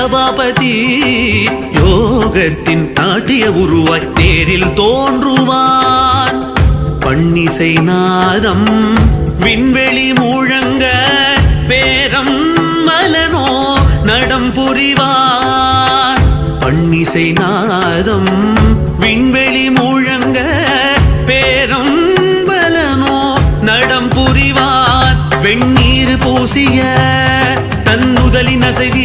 சபாபதி யோகத்தின் நாட்டிய உருவாய் நேரில் தோன்றுவான். பன்னிசை நாதம் விண்வெளி முழங்க பேரம் மலனோ நடம் புரிவார். பன்னிசை நாதம் விண்வெளி முழங்க பேரம் மலனோ நடம் புரிவார். வெண்ணீர் பூசிய தன்னுதலின் அசைவி